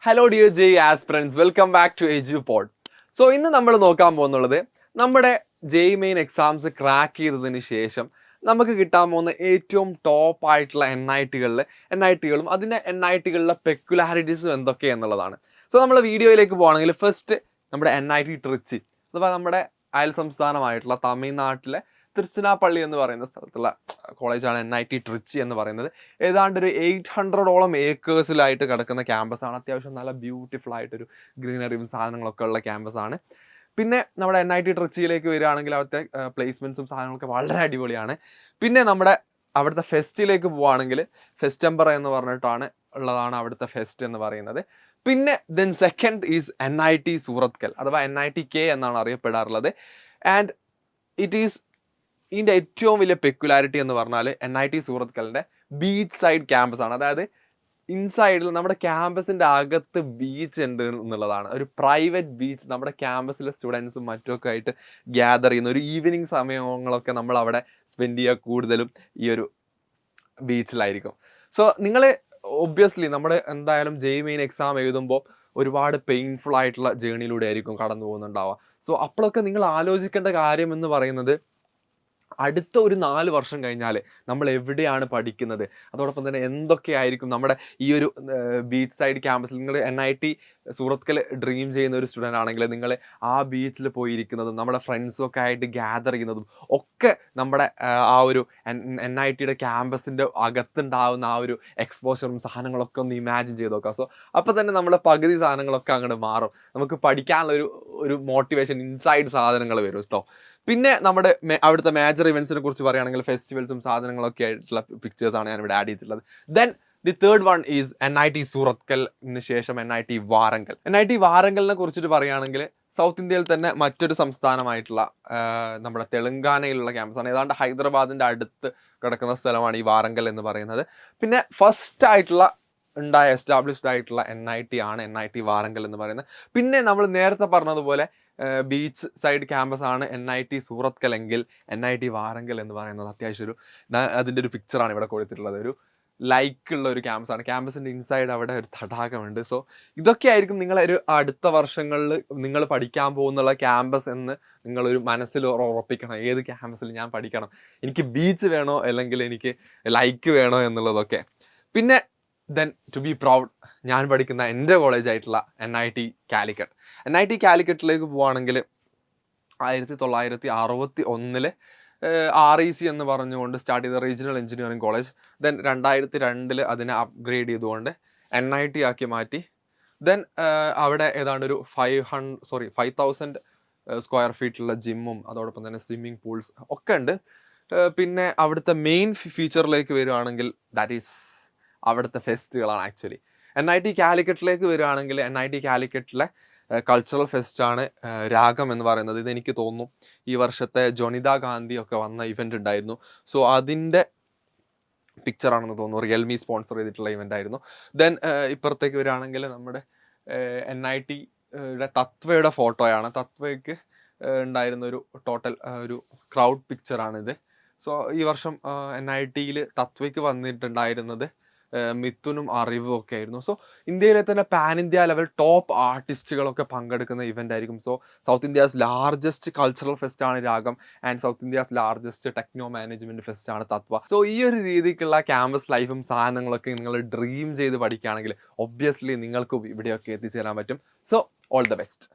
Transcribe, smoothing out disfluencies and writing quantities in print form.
Hello dear J aspirants, welcome back to Edupod. So ഇന്ന് നമ്മൾ നോക്കാൻ പോകുന്നുള്ളത് നമ്മുടെ ജെഇ മെയിൻ എക്സാംസ് ക്രാക്ക് ചെയ്തതിന് ശേഷം നമുക്ക് കിട്ടാൻ പോകുന്ന ഏറ്റവും ടോപ്പ് ആയിട്ടുള്ള എൻ ഐ ടികളും അതിൻ്റെ NITകളിലെ പെക്കുലാരിറ്റീസും എന്തൊക്കെയെന്നുള്ളതാണ്. സോ നമ്മൾ വീഡിയോയിലേക്ക് പോകുകയാണെങ്കിൽ ഫസ്റ്റ് നമ്മുടെ NIT ട്രിച്ചി, അഥവാ നമ്മുടെ അയൽ സംസ്ഥാനമായിട്ടുള്ള തമിഴ്നാട്ടിലെ തിരുച്ചിനാപ്പള്ളി എന്ന് പറയുന്ന സ്ഥലത്തുള്ള കോളേജാണ് NIT ട്രിച്ചി എന്ന് പറയുന്നത്. ഏതാണ്ട് ഒരു 800ഓളം ഏക്കേഴ്സിലായിട്ട് കിടക്കുന്ന ക്യാമ്പസാണ്. അത്യാവശ്യം നല്ല ബ്യൂട്ടിഫുൾ ആയിട്ടൊരു ഗ്രീനറിയും സാധനങ്ങളൊക്കെ ഉള്ള ക്യാമ്പസാണ്. പിന്നെ നമ്മുടെ NIT ട്രിച്ചിയിലേക്ക് വരികയാണെങ്കിൽ അവിടുത്തെ പ്ലേസ്മെൻറ്റ്സും സാധനങ്ങളൊക്കെ വളരെ അടിപൊളിയാണ്. പിന്നെ നമ്മുടെ അവിടുത്തെ ഫെസ്റ്റിലേക്ക് പോവുകയാണെങ്കിൽ ഫെസ്റ്റംബർ എന്ന് പറഞ്ഞിട്ടാണ് ഉള്ളതാണ് അവിടുത്തെ ഫെസ്റ്റ് എന്ന് പറയുന്നത്. പിന്നെ then second is NIT Surathkal, അഥവാ NITK എന്നാണ് അറിയപ്പെടാറുള്ളത്. ആൻഡ് ഇറ്റ് ഈസ് ഇതിൻ്റെ ഏറ്റവും വലിയ പെക്കുലാരിറ്റി എന്ന് പറഞ്ഞാൽ NIT സൂറത്കലിൻ്റെ ബീച്ച് സൈഡ് ക്യാമ്പസ് ആണ്. അതായത് ഇൻസൈഡിൽ നമ്മുടെ ക്യാമ്പസിൻ്റെ അകത്ത് ബീച്ച് ഉണ്ട് എന്നുള്ളതാണ്. ഒരു പ്രൈവറ്റ് ബീച്ച്, നമ്മുടെ ക്യാമ്പസിലെ സ്റ്റുഡൻസും മറ്റുമൊക്കെ ആയിട്ട് ഗ്യാദർ ചെയ്യുന്ന ഒരു ഈവനിങ് സമയങ്ങളൊക്കെ നമ്മൾ അവിടെ സ്പെൻഡ് ചെയ്യുക കൂടുതലും ഈ ഒരു ബീച്ചിലായിരിക്കും. സോ നിങ്ങൾ ഒബ്വിയസ്ലി നമ്മുടെ എന്തായാലും ജെഇ മെയിൻ എക്സാം എഴുതുമ്പോൾ ഒരുപാട് പെയിൻഫുൾ ആയിട്ടുള്ള ജേണിയിലൂടെ ആയിരിക്കും കടന്നു പോകുന്നുണ്ടാവുക. സോ അപ്പോഴൊക്കെ നിങ്ങൾ ആലോചിക്കേണ്ട കാര്യം എന്ന് പറയുന്നത് അടുത്ത ഒരു 4 വർഷം കഴിഞ്ഞാൽ നമ്മൾ എവിടെയാണ് പഠിക്കുന്നത്, അതോടൊപ്പം തന്നെ എന്തൊക്കെയായിരിക്കും നമ്മുടെ ഈ ഒരു ബീച്ച് സൈഡ് ക്യാമ്പസിൽ. നിങ്ങൾ NIT സൂറത്കൽ ഡ്രീം ചെയ്യുന്ന ഒരു സ്റ്റുഡൻ്റ് ആണെങ്കിൽ നിങ്ങൾ ആ ബീച്ചിൽ പോയിരിക്കുന്നതും നമ്മുടെ ഫ്രണ്ട്സും ഒക്കെ ആയിട്ട് ഗ്യാദർ ചെയ്യുന്നതും ഒക്കെ നമ്മുടെ ആ ഒരു NITയുടെ ക്യാമ്പസിൻ്റെ അകത്തുണ്ടാവുന്ന ആ ഒരു എക്സ്പോഷറും സാധനങ്ങളൊക്കെ ഒന്ന് ഇമാജിൻ ചെയ്ത് നോക്കാം. സോ അപ്പോൾ തന്നെ നമ്മുടെ പകുതി സാധനങ്ങളൊക്കെ അങ്ങോട്ട് മാറും. നമുക്ക് പഠിക്കാനുള്ള ഒരു മോട്ടിവേഷൻ ഇൻസൈഡ് സാധനങ്ങൾ വരും കേട്ടോ. പിന്നെ നമ്മുടെ അവിടുത്തെ മേജർ ഇവൻസിനെ കുറിച്ച് പറയുകയാണെങ്കിൽ ഫെസ്റ്റിവൽസും സാധനങ്ങളൊക്കെ ആയിട്ടുള്ള പിക്ചേഴ്സാണ് ഞാൻ ഇവിടെ ആഡ് ചെയ്തിട്ടുള്ളത്. Then the third one is NIT സൂറത്കലിന് ശേഷം NIT വാറങ്കൽ. NIT വാറങ്കലിനെ കുറിച്ചിട്ട് പറയുകയാണെങ്കിൽ സൗത്ത് ഇന്ത്യയിൽ തന്നെ മറ്റൊരു സംസ്ഥാനമായിട്ടുള്ള നമ്മുടെ തെലങ്കാനയിലുള്ള ക്യാമ്പസാണ്. ഏതാണ്ട് ഹൈദരാബാദിൻ്റെ അടുത്ത് കിടക്കുന്ന സ്ഥലമാണ് ഈ വാറങ്കൽ എന്ന് പറയുന്നത്. പിന്നെ ഫസ്റ്റ് ആയിട്ടുള്ള എസ്റ്റാബ്ലിഷ്ഡ് ആയിട്ടുള്ള NIT ആണ് NIT വാറങ്കൽ എന്ന് പറയുന്നത്. പിന്നെ നമ്മൾ നേരത്തെ പറഞ്ഞതുപോലെ ബീച്ച് സൈഡ് ക്യാമ്പസ് ആണ് NIT സൂറത്കൽ എങ്കിൽ NIT വാറങ്കൽ എന്ന് പറയുന്നത് അത്യാവശ്യം അതിൻ്റെ ഒരു പിക്ചറാണ് ഇവിടെ കൊടുത്തിട്ടുള്ളത്. ഒരു ലൈക്കുള്ള ഒരു ക്യാമ്പസാണ്. ക്യാമ്പസിൻ്റെ ഇൻസൈഡ് അവിടെ ഒരു തടാകമുണ്ട്. സോ ഇതൊക്കെ ആയിരിക്കും നിങ്ങളൊരു അടുത്ത വർഷങ്ങളിൽ നിങ്ങൾ പഠിക്കാൻ പോകുന്നുള്ള ക്യാമ്പസ് എന്ന് നിങ്ങളൊരു മനസ്സിൽ ഉറപ്പിക്കണം. ഏത് ക്യാമ്പസിൽ ഞാൻ പഠിക്കണം, എനിക്ക് ബീച്ച് വേണോ അല്ലെങ്കിൽ എനിക്ക് ലൈക്ക് വേണോ എന്നുള്ളതൊക്കെ. പിന്നെ ദെൻ ടു ബി പ്രൗഡ്, ഞാൻ പഠിക്കുന്ന എൻ്റെ കോളേജായിട്ടുള്ള NIT കാലിക്കറ്റ്. NIT കാലിക്കറ്റിലേക്ക് പോവുകയാണെങ്കിൽ 1961 REC എന്ന് പറഞ്ഞുകൊണ്ട് സ്റ്റാർട്ട് ചെയ്ത റീജിയണൽ എഞ്ചിനീയറിംഗ് കോളേജ്. ദെൻ 2002 അതിനെ അപ്ഗ്രേഡ് ചെയ്തുകൊണ്ട് NIT ആക്കി മാറ്റി. ദെൻ അവിടെ ഏതാണ്ട് ഒരു 5,000 സ്ക്വയർ ഫീറ്റുള്ള ജിമ്മും അതോടൊപ്പം തന്നെ സ്വിമ്മിങ് പൂൾസ് ഒക്കെ ഉണ്ട്. പിന്നെ അവിടുത്തെ മെയിൻ ഫീച്ചറിലേക്ക് വരുവാണെങ്കിൽ ദാറ്റ് ഈസ് അവിടുത്തെ ഫെസ്റ്റുകളാണ്. ആക്ച്വലി NIT കാലിക്കറ്റിലേക്ക് വരികയാണെങ്കിൽ NIT കാലിക്കറ്റിലെ കൾച്ചറൽ ഫെസ്റ്റാണ് രാഗം എന്ന് പറയുന്നത്. ഇതെനിക്ക് തോന്നുന്നു ഈ വർഷത്തെ ജോനിത ഗാന്ധി ഒക്കെ വന്ന ഇവൻ്റ് ഉണ്ടായിരുന്നു. സോ അതിൻ്റെ പിക്ചറാണെന്ന് തോന്നുന്നു. റിയൽമി സ്പോൺസർ ചെയ്തിട്ടുള്ള ഇവൻ്റ് ആയിരുന്നു. ദെൻ ഇപ്പുറത്തേക്ക് വരികയാണെങ്കിൽ നമ്മുടെ NITയുടെ തത്വയുടെ ഫോട്ടോയാണ്. തത്വയ്ക്ക് ഉണ്ടായിരുന്ന ഒരു ടോട്ടൽ ഒരു ക്രൗഡ് പിക്ചറാണിത്. സോ ഈ വർഷം NITയിൽ തത്വയ്ക്ക് വന്നിട്ടുണ്ടായിരുന്നത് മിഥുനും അറിവും ഒക്കെ ആയിരുന്നു. സോ ഇന്ത്യയിലെ തന്നെ പാൻ ഇന്ത്യ ലെവൽ ടോപ്പ് ആർട്ടിസ്റ്റുകളൊക്കെ പങ്കെടുക്കുന്ന ഇവൻ്റ് ആയിരിക്കും. So South India's largest cultural ഫെസ്റ്റാണ് Ragam and South India's largest techno management ഫെസ്റ്റാണ് തത്വ. സോ ഈ ഒരു രീതിക്കുള്ള ക്യാമ്പസ് ലൈഫും സാധനങ്ങളൊക്കെ നിങ്ങൾ ഡ്രീം ചെയ്ത് പഠിക്കുകയാണെങ്കിൽ ഒബ്വിയസ്ലി നിങ്ങൾക്കും ഇവിടെയൊക്കെ എത്തിച്ചേരാൻ പറ്റും. So all the best.